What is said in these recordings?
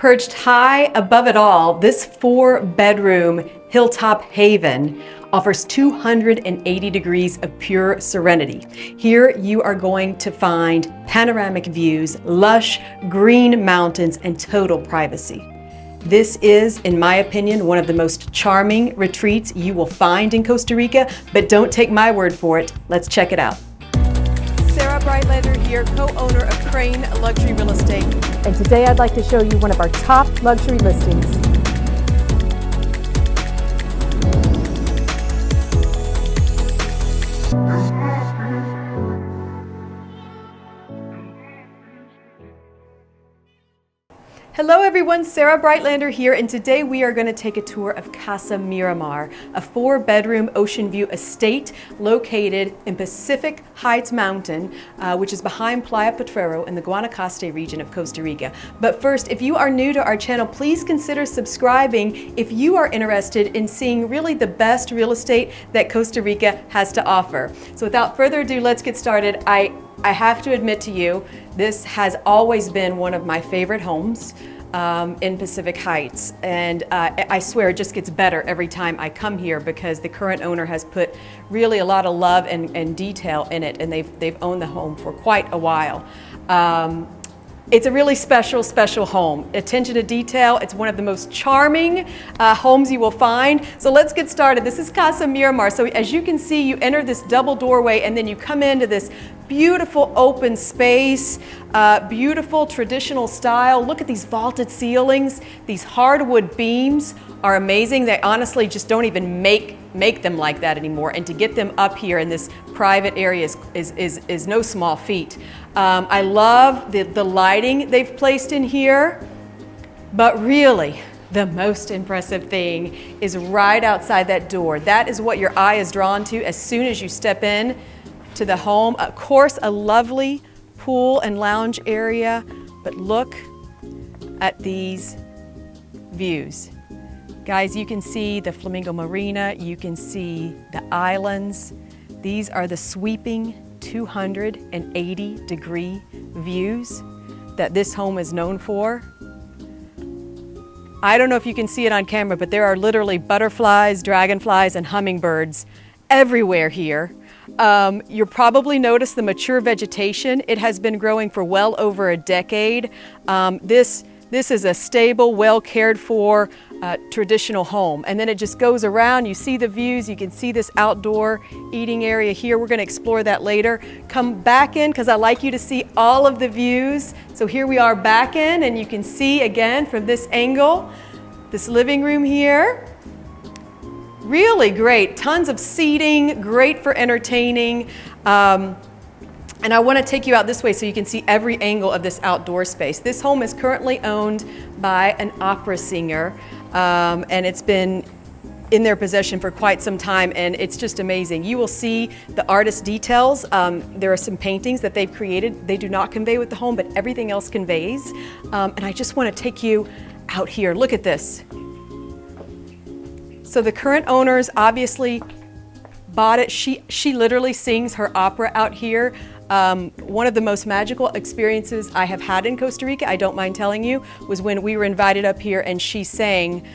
Perched high above it all, this 4-bedroom hilltop haven offers 280 degrees of pure serenity. Here you are going to find panoramic views, lush green mountains, and total privacy. This is, in my opinion, one of the most charming retreats you will find in Costa Rica, but don't take my word for it. Let's check it out. Sarah Breintlander here, co-owner of KRAIN Luxury Real Estate. And today I'd like to show you one of our top luxury listings. Hello everyone, Sarah Breintlander here, and today we are going to take a tour of Casa Miramar, a 4-bedroom ocean view estate located in Pacific Heights Mountain, which is behind Playa Potrero in the Guanacaste region of Costa Rica. But first, if you are new to our channel, please consider subscribing if you are interested in seeing really the best real estate that Costa Rica has to offer. So without further ado, let's get started. I have to admit to you, this has always been one of my favorite homes in Pacific Heights, and I swear it just gets better every time I come here because the current owner has put really a lot of love and detail in it, and they've owned the home for quite a while. It's a really special home. Attention to detail. It's one of the most charming homes you will find. So let's get started. This is Casa Miramar. So as you can see, you enter this double doorway and then you come into this beautiful open space, beautiful traditional style. Look at these vaulted ceilings. These hardwood beams are amazing. They honestly just don't even make them like that anymore. And to get them up here in this private area is no small feat. I love the lighting they've placed in here, but really the most impressive thing is right outside that door. That is what your eye is drawn to as soon as you step in to the home. Of course, a lovely pool and lounge area, but look at these views. Guys, you can see the Flamingo Marina, you can see the islands. These are the sweeping 280-degree views that this home is known for. I don't know if you can see it on camera, but there are literally butterflies, dragonflies, and hummingbirds everywhere here. You'll probably notice the mature vegetation. It has been growing for well over a decade. This is a stable, well cared for traditional home. And then it just goes around, you see the views, you can see this outdoor eating area here. We're gonna explore that later. Come back in, because I like you to see all of the views. So here we are back in, and you can see again from this angle, this living room here. Really great, tons of seating, great for entertaining. And I want to take you out this way so you can see every angle of this outdoor space. This home is currently owned by an opera singer, and it's been in their possession for quite some time, and it's just amazing. You will see the artist details. There are some paintings that they've created. They do not convey with the home, but everything else conveys. And I just want to take you out here. Look at this. So the current owners obviously bought it. She literally sings her opera out here. One of the most magical experiences I have had in Costa Rica, I don't mind telling you, was when we were invited up here and she sang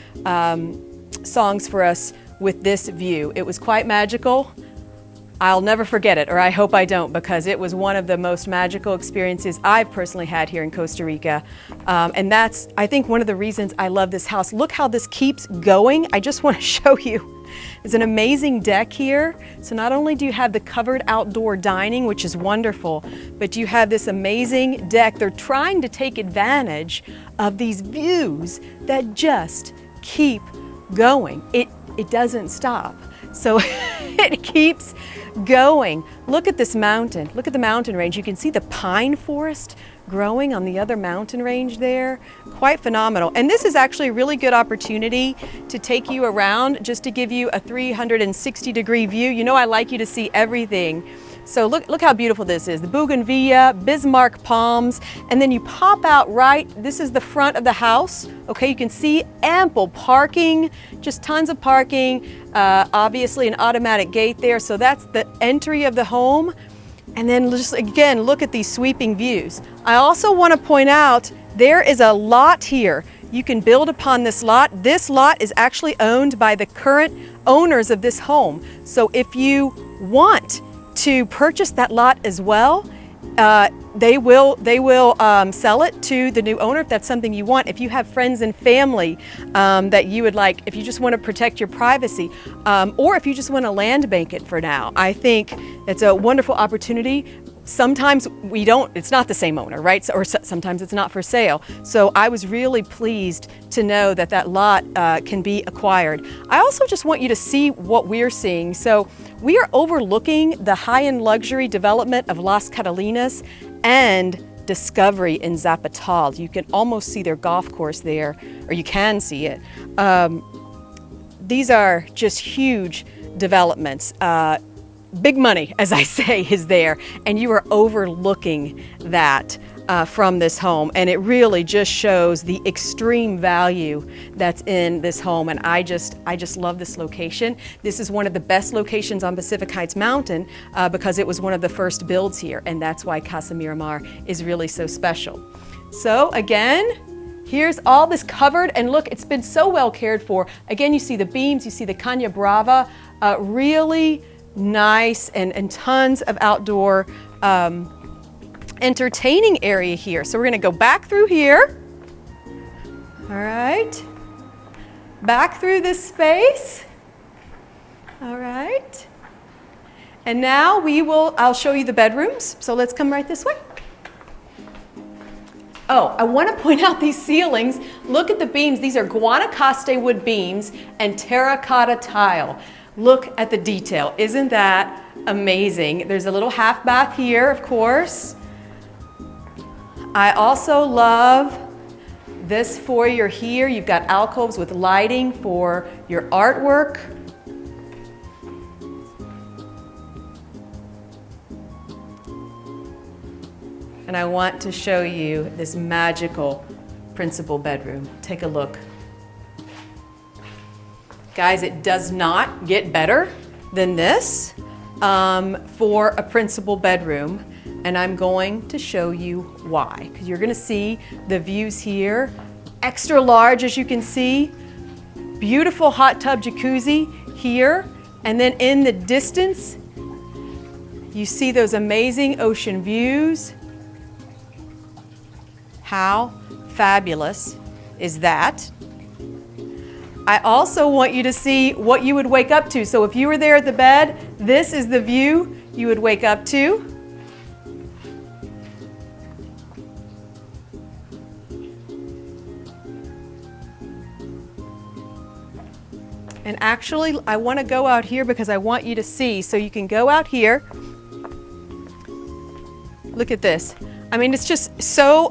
songs for us with this view. It was quite magical. I'll never forget it, or I hope I don't, because it was one of the most magical experiences I've personally had here in Costa Rica. And that's, I think, one of the reasons I love this house. Look how this keeps going. I just want to show you. There's an amazing deck here. So not only do you have the covered outdoor dining, which is wonderful, but you have this amazing deck. They're trying to take advantage of these views that just keep going. It doesn't stop. So it keeps going. Look at this mountain. Look at the mountain range. You can see the pine forest growing on the other mountain range there. Quite phenomenal. And this is actually a really good opportunity to take you around, just to give you a 360-degree view. You know I like you to see everything. So look how beautiful this is. The bougainvillea, Bismarck palms, and then you pop out right, this is the front of the house. Okay, you can see ample parking, just tons of parking, obviously an automatic gate there. So that's the entry of the home. And then just again, look at these sweeping views. I also want to point out there is a lot here. you can build upon this lot. This lot is actually owned by the current owners of this home. So if you want to purchase that lot as well, they will sell it to the new owner if that's something you want. If you have friends and family that you would like, if you just want to protect your privacy, or if you just want to land bank it for now, I think it's a wonderful opportunity. Sometimes it's not the same owner, right? Or sometimes it's not for sale. So I was really pleased to know that that lot can be acquired. I also just want you to see what we're seeing. So we are overlooking the high-end luxury development of Las Catalinas and Discovery in Zapatal. You can almost see their golf course there, or you can see it. These are just huge developments. Big money, as I say, is there, and you are overlooking that from this home, and it really just shows the extreme value that's in this home. And I just love this location. This is one of the best locations on Pacific Heights Mountain because it was one of the first builds here, and that's why Casa Miramar is really so special. So again, here's all this covered, and look, it's been so well cared for. Again, you see the beams, you see the Caña Brava, really nice, and tons of outdoor entertaining area here. So we're going to go back through here. All right. Back through this space. All right. And now I'll show you the bedrooms. So let's come right this way. Oh, I want to point out these ceilings. Look at the beams. These are Guanacaste wood beams and terracotta tile. Look at the detail. Isn't that amazing? There's a little half bath here, of course. I also love this foyer here. You've got alcoves with lighting for your artwork. And I want to show you this magical principal bedroom. Take a look. Guys, it does not get better than this for a principal bedroom, and I'm going to show you why. Because you're going to see the views here, extra large as you can see, beautiful hot tub jacuzzi here, and then in the distance, you see those amazing ocean views. How fabulous is that? I also want you to see what you would wake up to. So if you were there at the bed, this is the view you would wake up to. And actually, I want to go out here because I want you to see. So you can go out here. Look at this. I mean, it's just so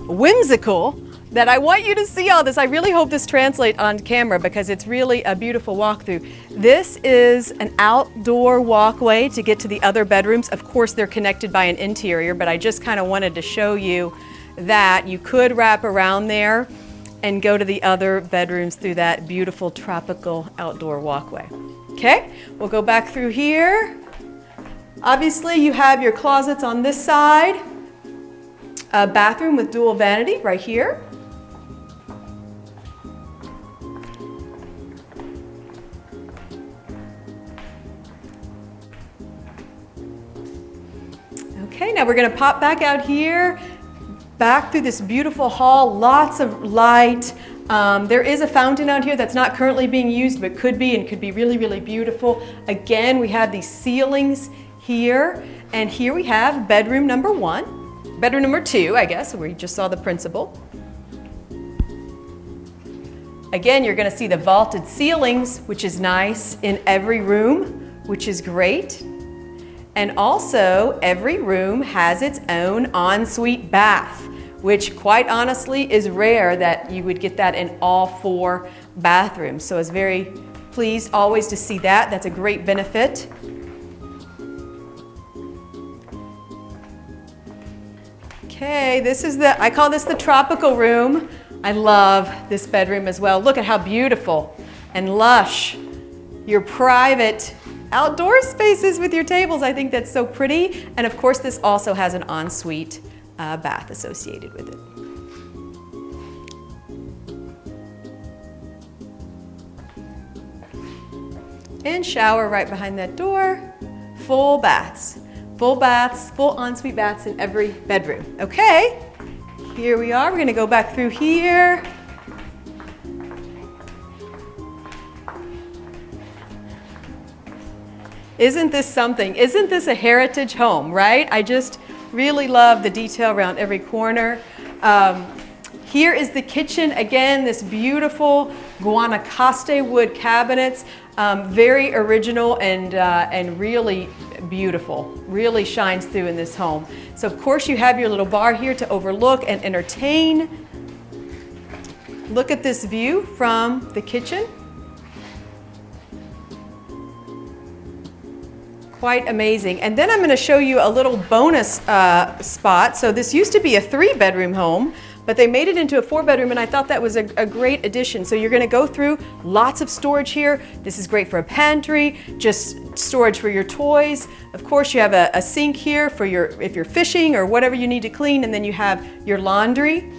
whimsical that I want you to see all this. I really hope this translates on camera because it's really a beautiful walkthrough. This is an outdoor walkway to get to the other bedrooms. Of course, they're connected by an interior, but I just kind of wanted to show you that you could wrap around there and go to the other bedrooms through that beautiful tropical outdoor walkway. Okay, we'll go back through here. Obviously, you have your closets on this side. A bathroom with dual vanity right here. Okay, now we're going to pop back out here, back through this beautiful hall, lots of light. There is a fountain out here that's not currently being used, but could be, and could be really, really beautiful. Again, we have these ceilings here, and here we have bedroom number 1, bedroom number 2, I guess, where you just saw the principal. Again, you're going to see the vaulted ceilings, which is nice in every room, which is great. And also, every room has its own ensuite bath, which quite honestly is rare that you would get that in all 4 bathrooms. So I was very pleased always to see that. That's a great benefit. Okay, this is I call this the tropical room. I love this bedroom as well. Look at how beautiful and lush your private outdoor spaces with your tables. I think that's so pretty. And of course, this also has an ensuite bath associated with it. And shower right behind that door. Full baths, full ensuite baths in every bedroom. Okay, here we are. We're gonna go back through here. Isn't this something? Isn't this a heritage home, right? I just really love the detail around every corner. Here is the kitchen. Again, this beautiful Guanacaste wood cabinets. Very original and really beautiful. Really shines through in this home. So of course you have your little bar here to overlook and entertain. Look at this view from the kitchen. Quite amazing. And then I'm going to show you a little bonus spot. So this used to be a 3-bedroom home, but they made it into a 4-bedroom, and I thought that was a great addition. So you're going to go through lots of storage here. This is great for a pantry, just storage for your toys. Of course, you have a sink here for if you're fishing or whatever you need to clean, and then you have your laundry.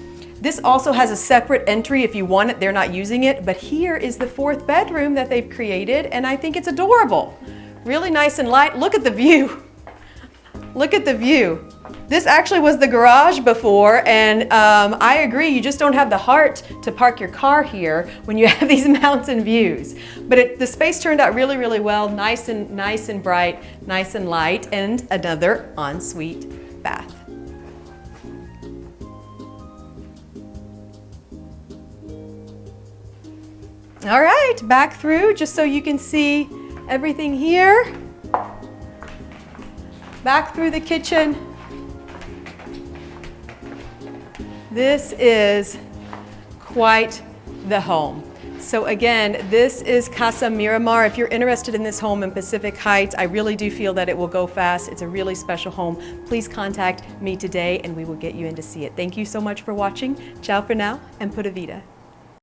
This also has a separate entry if you want it. They're not using it, but here is the 4th bedroom that they've created, and I think it's adorable. Really nice and light. Look at the view. Look at the view. This actually was the garage before, and I agree, you just don't have the heart to park your car here when you have these mountain views. But the space turned out really, really well. Nice and bright, nice and light, and another ensuite bath. All right, back through just so you can see everything here. Back through the kitchen. This is quite the home. So again, this is Casa Miramar. If you're interested in this home in Pacific Heights, I really do feel that it will go fast. It's a really special home. Please contact me today and we will get you in to see it. Thank you so much for watching. Ciao for now and pura vida.